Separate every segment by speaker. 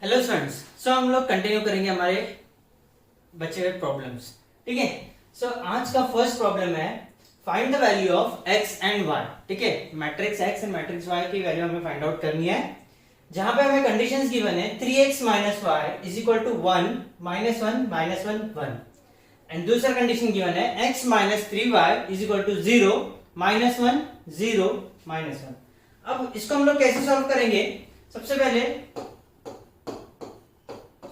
Speaker 1: Hello students. सो हम लोग continue करेंगे हमारे बचे हुए प्रॉब्लम्स। ठीक है। सो आज का फर्स्ट प्रॉब्लम है find the value of x and y। ठीक है, matrix x and matrix y की वैल्यू हमें फाइंड आउट करनी है, जहां पे हमें कंडीशंस गिवन है 3x minus y is equal to 1 minus 1 minus 1 1 and दूसरा कंडीशन गिवन है x minus 3y is equal to 0 minus 1 0 minus 1। अब इसको हम लोग कैसे सॉल्व करेंगे? सबसे पहले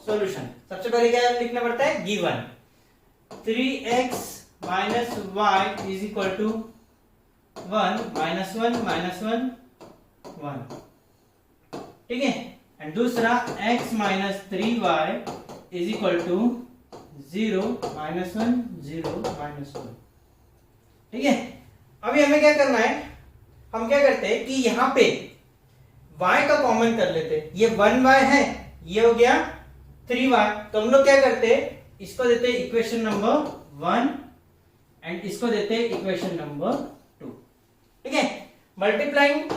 Speaker 1: सॉल्यूशन, सबसे पहले क्या लिखना पड़ता है? Given 3x minus y is equal to 1 minus 1 minus 1 1। ठीक है, एंड दूसरा x minus 3y is equal to 0 minus 1 0 minus 1। ठीक है, अभी हमें क्या करना है? हम क्या करते हैं कि यहां पे y का कॉमन कर लेते हैं। ये 1y है, ये हो गया 3y, तो हम लोग क्या करते हैं, इसको देते हैं इक्वेशन नंबर 1 एंड इसको देते हैं इक्वेशन नंबर 2। ठीक है, multiplying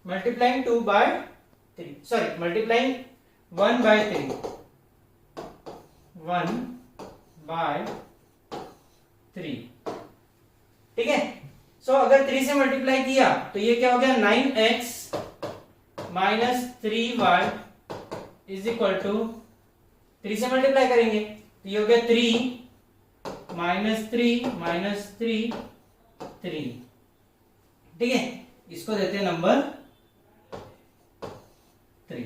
Speaker 1: multiplying 2 by 3, sorry multiplying 1 by 3 1 by 3। ठीक है, सो अगर 3 से मल्टीप्लाई किया तो ये क्या हो गया? 9x minus 3y is equal to 3 से मल्टीप्लाई करेंगे तो ये हो गया 3 माइनस 3 माइनस 3 3। ठीक है, इसको देते हैं नंबर 3।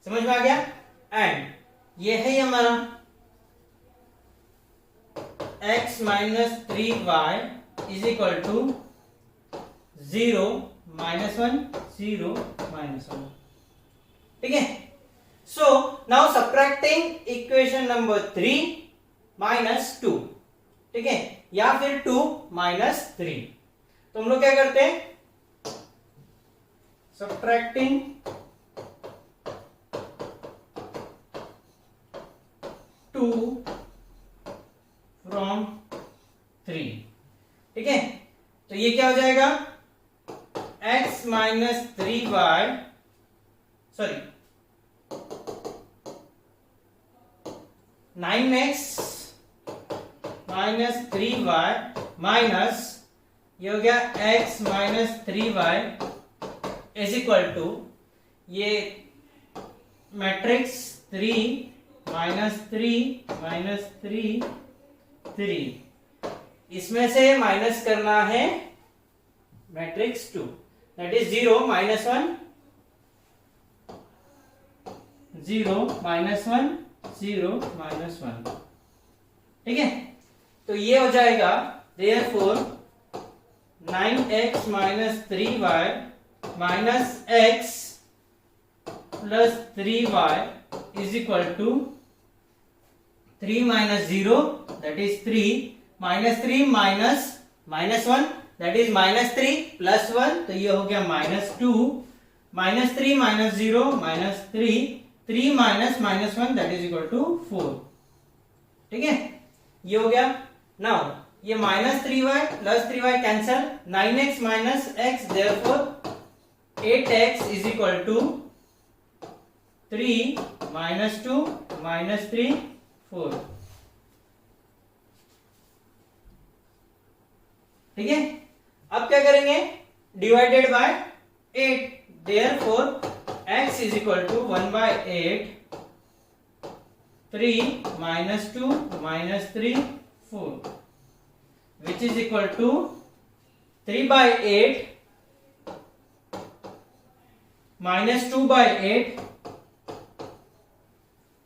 Speaker 1: समझ में आ गया? एंड ये है हमारा x minus 3y is equal to 0 minus 1 0 minus 1। ठीक है, so now subtracting equation number 3 minus 2। ठीक है, या फिर 2 माइनस 3, तो हम लोग क्या करते हैं? Subtracting 2 from 3। ठीक है, तो ये क्या हो जाएगा? x minus 3y, sorry 9x minus 3y minus ये हो गया x minus 3y is equal to ये मैट्रिक्स 3 माइनस 3 माइनस 3 3, इसमें से माइनस करना है matrix 2, that is 0 minus 1 0 minus 1 0 minus 1। ठीक है, तो ये हो जाएगा therefore 9x minus 3y minus x plus 3y is equal to 3 minus 0 that is 3 minus 3 minus minus 1 that is minus 3 plus 1, तो ये हो गया minus 2 minus 3 minus 0 minus 3 3 minus minus 1 that is equal to 4। ठीक है, ये हो गया। Now ये minus 3y plus 3y cancel, 9x minus x therefore 8x is equal to 3 minus 2 minus 3 4। ठीक है, अब क्या करेंगे? Divided by 8, therefore x is equal to 1 by 8 3 minus 2 minus 3 4 which is equal to 3 by 8 minus 2 by 8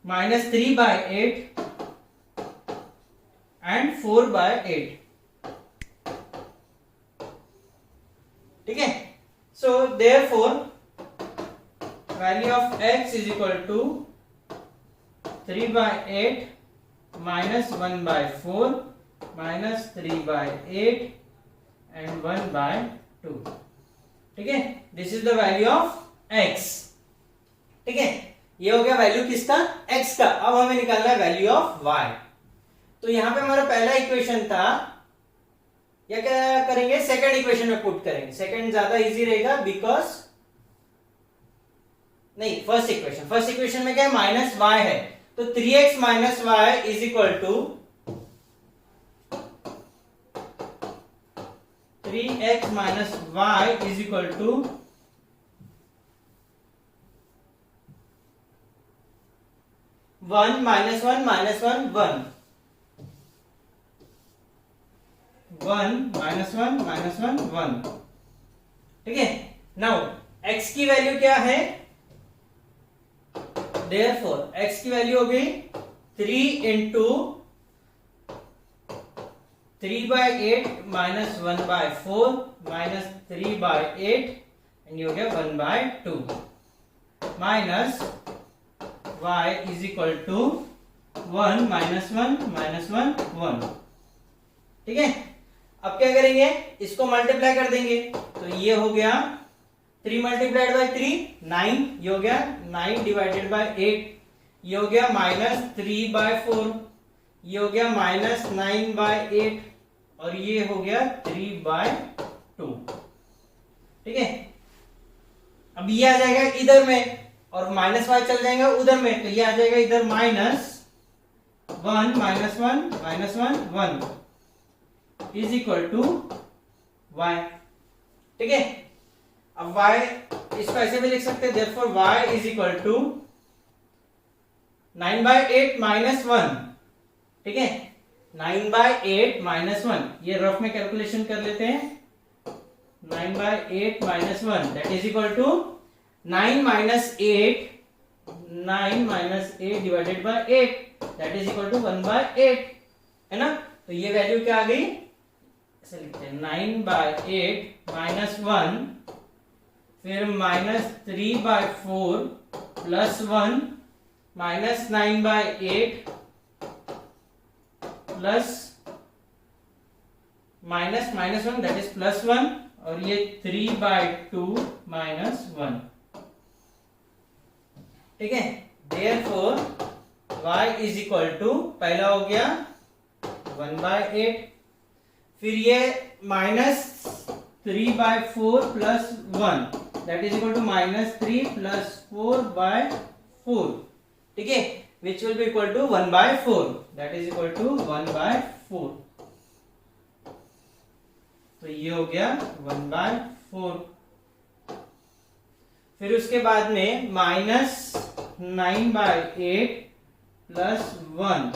Speaker 1: minus 3 by 8 and 4 by 8। ठीक है, so therefore value of x is equal to 3 by 8 minus 1 by 4 minus 3 by 8 and 1 by 2। ठीक है, this is the value of x। ठीक है, ये हो गया value किसका? x का। अब हमें निकालना है वैल्यू ऑफ y। तो यहाँ पे हमारा पहला इक्वेशन था, या क्या करेंगे, सेकंड इक्वेशन में पुट करेंगे, सेकंड ज्यादा इजी रहेगा बिकॉज, नहीं फर्स्ट इक्वेशन में क्या है, माइनस वाई है, तो 3x minus y is equal to 3x minus y is equal to 1 minus 1 minus 1 1 1 minus 1 minus 1 1। ठीक है, नाउ x की वैल्यू क्या है, Therefore x की वैल्यू हो गई 3 इंटू 3/8 माइनस 1/4 माइनस 3/8 एंड ये हो गया 1/2 minus y is equal to 1 minus 1 minus 1 1। ठीक है, अब क्या करेंगे, इसको मल्टीप्लाई कर देंगे, तो ये हो गया 3 मल्टीप्लाइड बाई 3 9, ये हो गया 9 डिवाइडेड बाई 8, ये हो गया माइनस 3/4, ये हो गया माइनस 9/8 और ये हो गया 3/2। ठीक है, अब ये आ जाएगा इधर में और माइनस वाई चल जाएगा उधर में, तो ये आ जाएगा इधर minus 1 minus 1 minus 1 1 is equal to y। ठीक है, अब y इसको ऐसे भी लिख सकते हैं, therefore y is equal to 9/8 minus 1। ठीक है, 9/8 माइनस 1, ये रफ में कैलकुलेशन कर लेते हैं, 9/8 minus 1 that is equal to 9 minus 8 divided by 8 that is equal to 1/8 है ना। तो ये वैल्यू क्या आ गई, ऐसे लिखते हैं 9/8 माइनस 1 फिर minus 3/4 plus 1 minus 9/8 plus minus minus 1 that is plus 1 और ये 3/2 माइनस 1। ठीक है, therefore y is equal to, पहला हो गया 1/8 फिर ये minus 3/4 plus 1 that is equal to minus 3 plus 4/4। ठीक है, which will be equal to 1/4 that is equal to 1/4। तो ये हो गया 1/4। फिर उसके बाद में minus 9/8 plus 1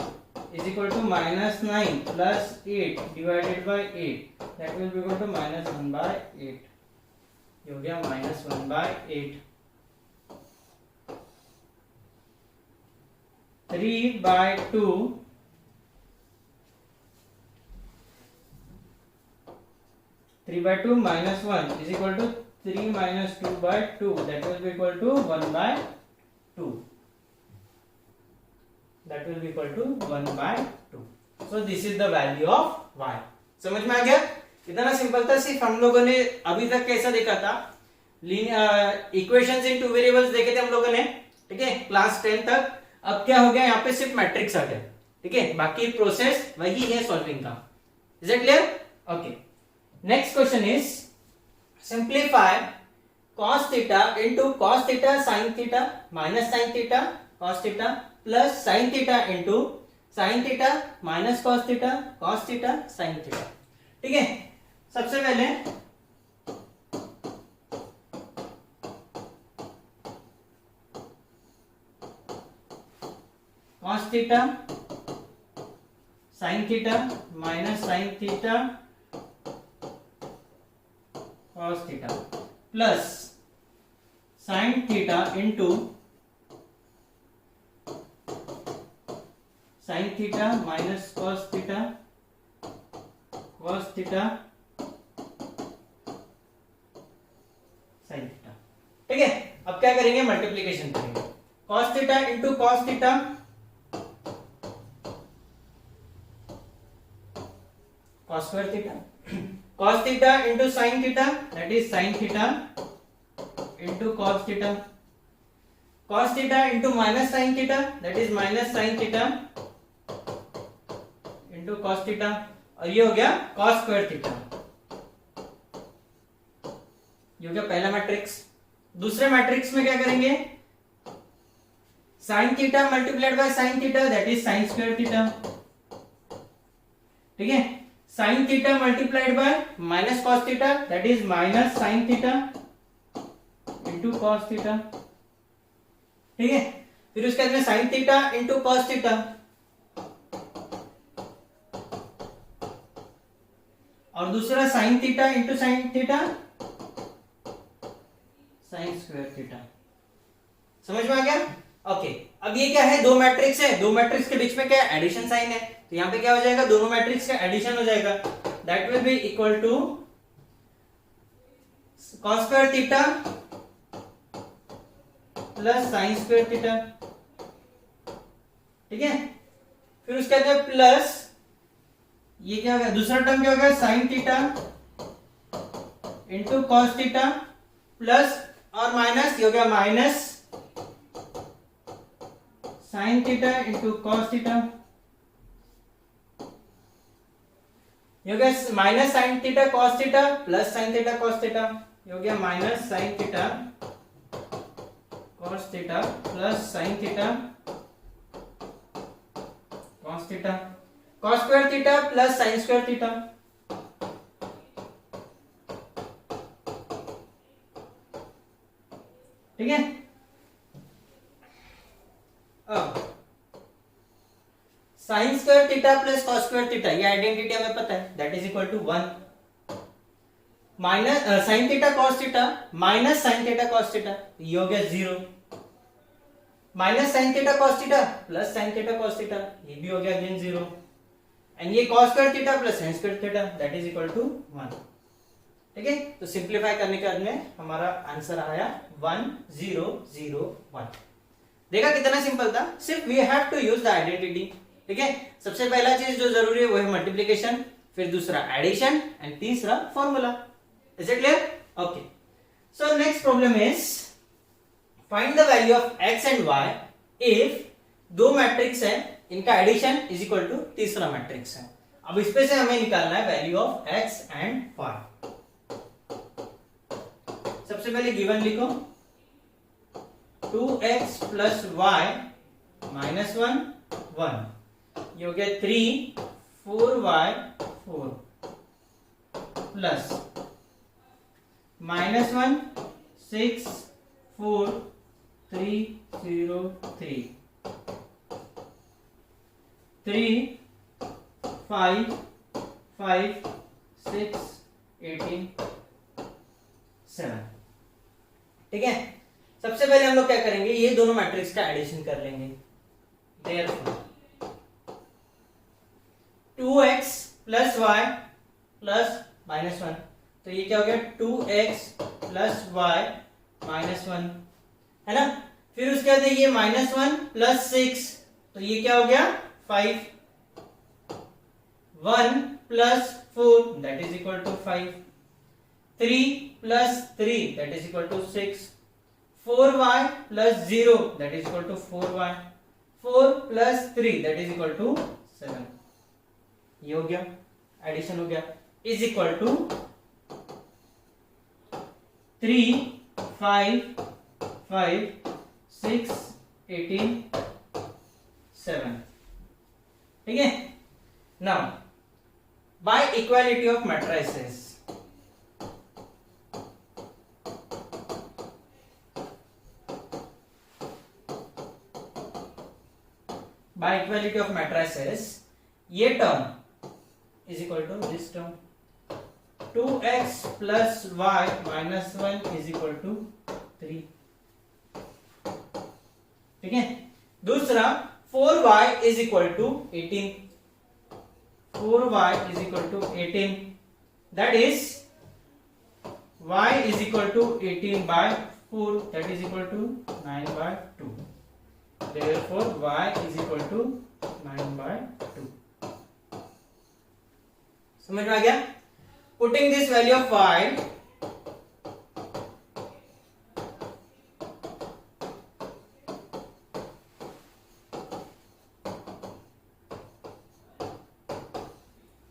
Speaker 1: is equal to minus 9 plus 8 divided by 8 that will be equal to minus 1/8। ये हो गया minus 1/8। 3/2 3/2 minus 1 is equal to 3 minus 2/2 that will be equal to 1/2 that will be equal to 1/2। so this is the value of y। समझ में आ गया, कितना simple था। सिर्फ हम लोगों ने अभी तक कैसा देखा था, इक्वेशंस इन टू वेरिएबल्स देखे थे हम लोगों ने, ठीक है, क्लास 10 तक। अब क्या हो गया, यहाँ पे सिर्फ मैट्रिक्स आ गया, ठीक है, बाकी प्रोसेस वही है सॉल्विंग का। Is it clear? Okay, next question is simplify cos theta into cos theta sin theta minus sin theta cos theta plus sin theta into sin theta minus cos theta sin theta. ठीक है, सबसे पहले cos theta sin theta minus sin theta cos theta plus sin theta into sin theta minus cos theta sin theta. ठीक है, अब क्या करेंगे, multiplication करेंगे। cos theta into cos theta cos square theta, cos theta into sin theta that is sin theta into cos theta, cos theta into minus sin theta that is minus sin theta into cos theta, और ये हो गया cos square theta. ये हो गया पहला matrix. दूसरे matrix में क्या करेंगे, sine theta multiplied by sine theta, that is sine square theta. ठीक है, sine theta multiplied by minus cos theta, that is minus sine theta into cos theta. ठीक है, फिर उसके बाद में sine theta into cos theta, और दूसरा sine theta into sine theta, sign square theta. समझ में आ गया? ओके, अब ये क्या है, दो मैट्रिक्स है, दो मैट्रिक्स के बीच में क्या है, एडिशन साइन है, तो यहां पे क्या हो जाएगा, दोनों मैट्रिक्स का एडिशन हो जाएगा, that will be equal to cos square theta plus sine square theta. ठीक है, फिर उसके बाद प्लस ये क्या हो गया, दूसरा टर्म क्या हो गया, sine theta into cos theta plus और माइनस, ये हो गया minus sine theta into cos theta, ये हो गया minus sine theta cos theta plus sine theta cos theta, ये हो गया minus sine theta cos theta plus sine theta cos theta, cos square theta plus sine square theta. ठीक है, अब sign square theta plus cos square theta, ये identity हमें पता है, that is equal to 1 minus sine theta cos theta minus sine theta cos theta, ये हो गया 0, minus sine theta cos theta plus sine theta cos theta, ये भी हो गया अगेन 0, एंड ये cos square theta plus sine square theta, that is equal to 1। ठीक है, तो सिंप्लीफाई करने के बाद में हमारा आंसर आया 1 0 0 1। देखा कितना सिंपल था, सिर्फ we have to use the identity. ठीक है, सबसे पहला चीज जो जरूरी है वो है मल्टीप्लिकेशन, फिर दूसरा एडिशन एंड तीसरा formula. Is it clear? Okay, so next problem is find the value of x and y if दो मैट्रिक्स है, इनका एडिशन इज इक्वल टू तीसरा मैट्रिक्स है। अब इसमें से हमें निकालना है value of x and y। सबसे पहले गिवन लिखो, 2x प्लस y माइनस 1 1, ये हो गया 3 4y 4 प्लस माइनस 1 6 4 3 0 3 3 5 5 6 18 7। ठीक है, सबसे पहले हम लोग क्या करेंगे, ये दोनों मैट्रिक्स का एडिशन कर लेंगे। Therefore 2x plus y plus minus 1, तो ये क्या हो गया 2x प्लस y माइनस 1, है ना। फिर उसके बाद ये माइनस 1 प्लस 6, तो ये क्या हो गया 5, 1 plus 4 that is equal to 5, 3 plus 3 that is equal to 6, 4y plus 0 that is equal to 4y, 4 plus 3 that is equal to 7। ये हो गया, एडिशन हो गया, इज इक्वल टू 3 5 5 6 18 7। ठीक है, now bye equality of matrices, by equality of matrices, ये term is equal to this term, 2x plus y minus 1 is equal to 3। ठीक है, दूसरा 4y is equal to 18, 4y is equal to 18, that is y is equal to 18 by 4, that is equal to 9 by 2, therefore y is equal to 9 by 2। समझ में आ गया? Putting this value of y,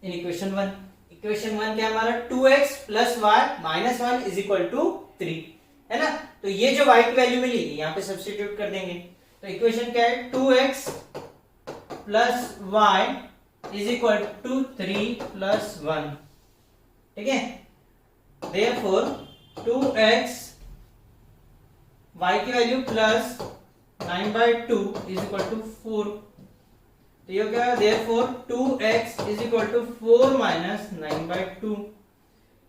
Speaker 1: in equation 1। Equation 1 क्या हमारा 2x plus y minus 1 is equal to 3 है ना। तो ये जो y की वैल्यू मिली यहाँ पे सब्स्टिट्यूट कर देंगे। तो इक्वेशन क्या है 2x plus y is equal to 3 plus 1। ठीक है, देयरफॉर 2x y की value plus 9/2 is equal to 4। तो ये क्या है therefore 2x is equal to 4 minus 9/2।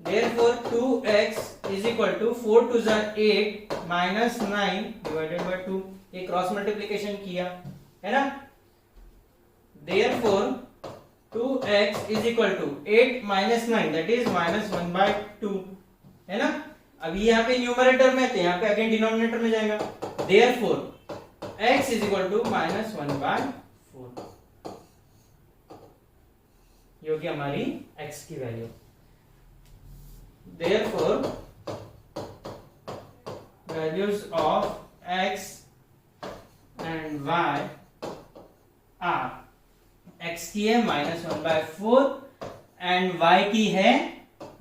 Speaker 1: Therefore 2x is equal to 4 to 8 minus 9 divided by 2। ये क्रॉस मल्टीप्लिकेशन किया है ना। Therefore 2x is equal to 8 minus 9 that is minus 1/2 है ना। अभी यहाँ पे न्यूमरेटर में तो यहाँ पे अगेन डिनोमिनेटर में जाएगा। Therefore x is equal to minus 1/4। ये होगी हमारी x की value. Therefore, values of x and y are x की है -1/4 एंड y की है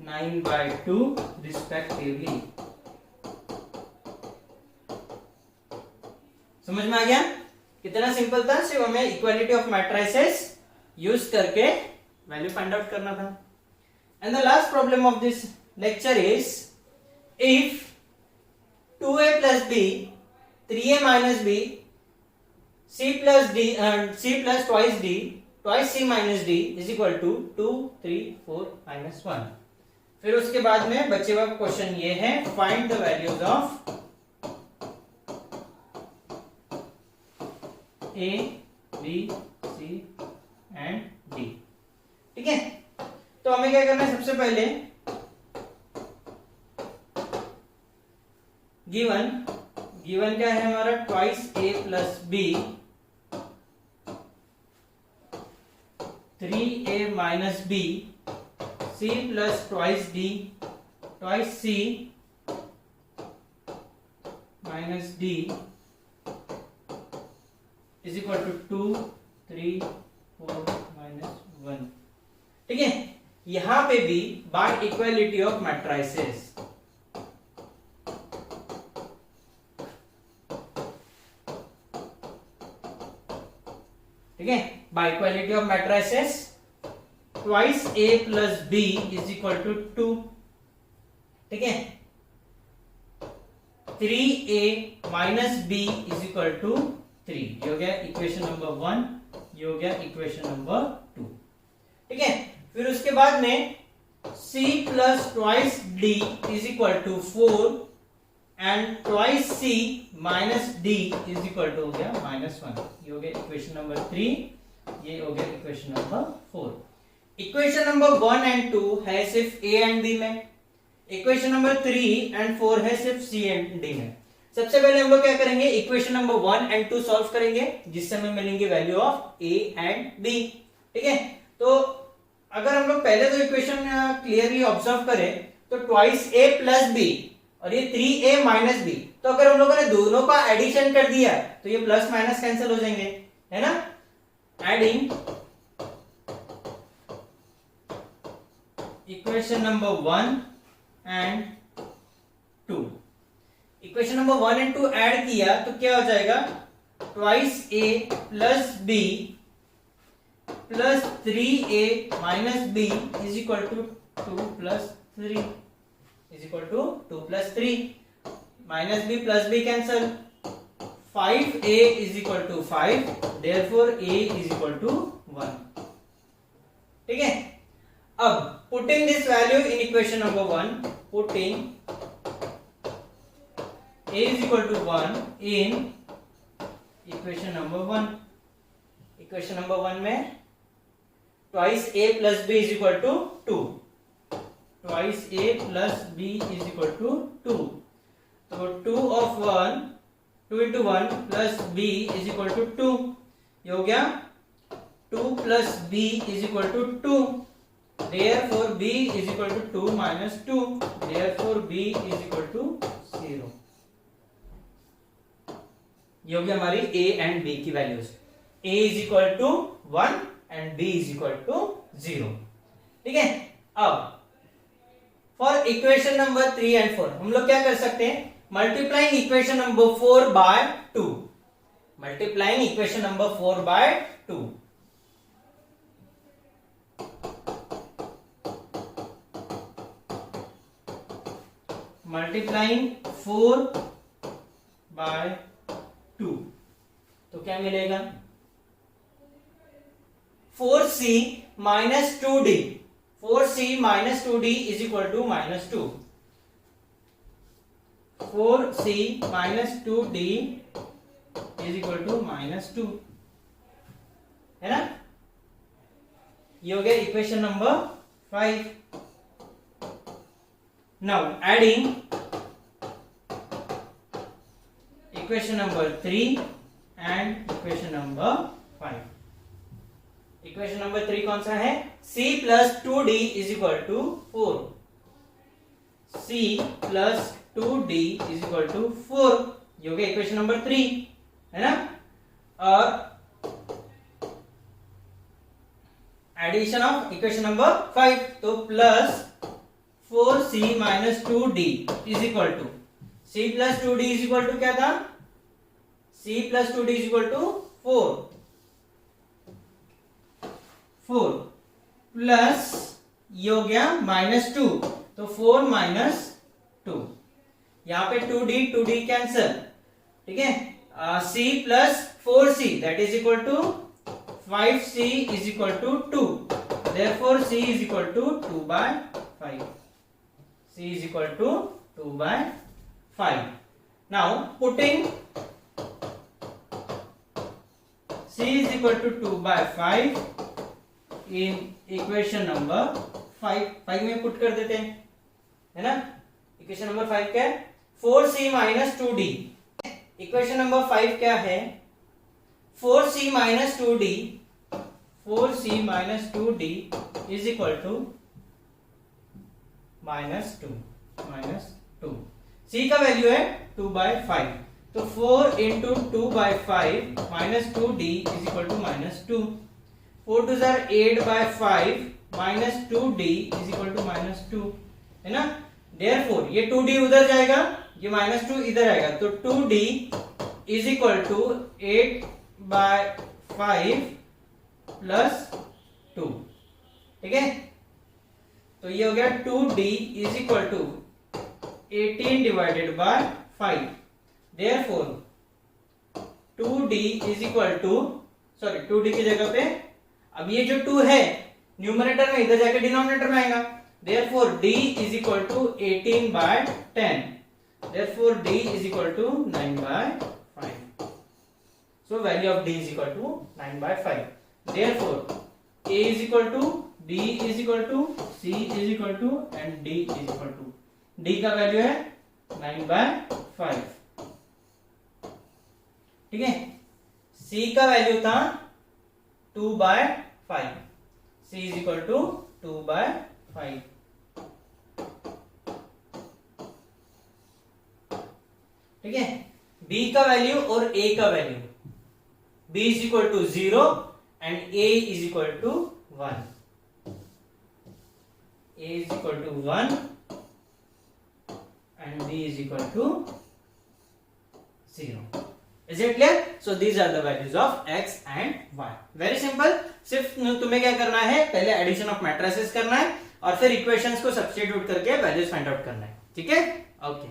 Speaker 1: 9/2 रिस्पेक्टिवली। समझ में आ गया कितना सिंपल था। सिर्फ हमें इक्वालिटी ऑफ मैट्रिसेस यूज करके वैल्यू फाइंड आउट करना था। And the last problem of this lecture is if 2a plus b 3a minus b c plus d c plus twice d twice c minus d is equal to 2 3 4 minus 1। फिर उसके बाद में बचे हुआ question ये है find the values of a b c and d। ठीक है, तो हमें क्या करना है सबसे पहले गिवन क्या है हमारा twice a plus b 3a minus b c plus twice d twice c minus d is equal to 2 3 4 minus 1। ठीक है, यहां पे भी बाय इक्वालिटी ऑफ मैट्रिसेस। ठीक है, by equality of matrices twice a plus b is equal to 2। ठीक है, 3a minus b is equal to 3। ये हो गया इक्वेशन नंबर 1, ये हो गया इक्वेशन नंबर 2। ठीक है, फिर उसके बाद में c plus twice d is equal to 4 and twice c minus d is equal to हो गया -1। ये हो गया इक्वेशन नंबर 3, ये हो गया equation number 4। Equation number 1 and 2 है सिर्फ a एंड b में। इक्वेशन नंबर 3 एंड 4 है सिर्फ c एंड d में। सबसे पहले हम लोग क्या करेंगे इक्वेशन नंबर 1 एंड 2 सॉल्व करेंगे जिससे हमें मिलेंगे value of a and b। ठीक है, तो अगर हम लोग पहले तो इक्वेशन क्लियरली ऑब्जर्व करें तो ट्वाइस a प्लस b और ये 3a माइनस b, तो अगर हम लोगों ने दोनों का एडिशन कर दिया तो ये प्लस माइनस कैंसिल हो जाएंगे है ना। Adding equation number 1 and 2, equation number 1 and 2 add किया तो क्या हो जाएगा twice a plus b plus 3a minus b is equal to 2 plus 3 is equal to 2 plus 3 minus b plus b cancel 5a is equal to 5 therefore a is equal to 1। ठीक है, अब putting this value in equation number 1, putting a is equal to 1 in equation number 1। Equation number 1 में twice a plus b is equal to 2, twice a plus b is equal to 2। तो 2 of 1 2 into 1 plus b is equal to 2। ये हो गया 2 plus b is equal to 2। Therefore b is equal to 2 minus 2। Therefore b is equal to 0। ये हो गया हमारी a and b की values. a is equal to 1 and b is equal to 0। ठीक है। अब फॉर इक्वेशन नंबर 3 एंड 4 हम लोग क्या कर सकते हैं, multiplying equation number 4 by 2, multiplying equation number 4 by 2, multiplying 4 by 2, तो क्या मिलेगा, 4c minus 2d, 4c minus 2d is equal to -2, 4c minus 2d is equal to -2, है ना। ये हो गया equation number 5। Now adding equation number 3 and equation number 5। Equation number 3 कौन सा है, c plus 2d is equal to 4, c plus 2d is equal to 4, ये हो गया इक्वेशन नंबर 3, है ना। और एडिशन ऑफ इक्वेशन नंबर 5, तो plus 4c minus 2d is equal to, c plus 2d is equal to क्या था, c plus 2d is equal to 4 plus ये हो गया -2, तो 4 माइनस 2, यहां पे 2d कैंसल, ठीक है। c plus 4c that is equal to 5c is equal to 2, therefore c is equal to 2/5, c is equal to 2/5। Now putting c is equal to 2/5 in equation number 5 में put कर देते हैं, है ना। Equation number 5 क्या है, 4c minus 2d, equation number 5 क्या है, 4c minus 2d, 4c minus 2d is equal to -2, c का वैल्यू है 2/5, तो 4 into 2/5 minus 2d is equal to -2, 4 2 जार 8/5 minus 2d is equal to -2, है ना। देयरफॉर ये 2d उधर जाएगा, ये -2 इधर आएगा, तो 2d is equal to 8/5 plus 2, ठीक है। तो ये हो गया 2d is equal to 18 divided by 5, therefore 2d is equal to, sorry 2d की जगह पे अब ये जो 2 है न्यूमरेटर में, इधर जाके डिनोमिनेटर में आएगा, therefore d is equal to 18/10, therefore d is equal to 9/5, so value of d is equal to 9/5, therefore a is equal to, b is equal to, c is equal to and d is equal to, d का value है 9/5, ठीक है। c का value था 2/5, c is equal to 2/5, ठीक है। b का value और a का value, b is equal to 0 and a is equal to 1, a is equal to 1 and b is equal to 0। Is it clear? So these are the values of x and y. Very simple. सिर्फ तुम्हें क्या करना है, पहले addition of matrices करना है और फिर इक्वेशंस को सब्स्टिट्यूट करके वैल्यूज फाइंड आउट करना है, ठीक है। ओके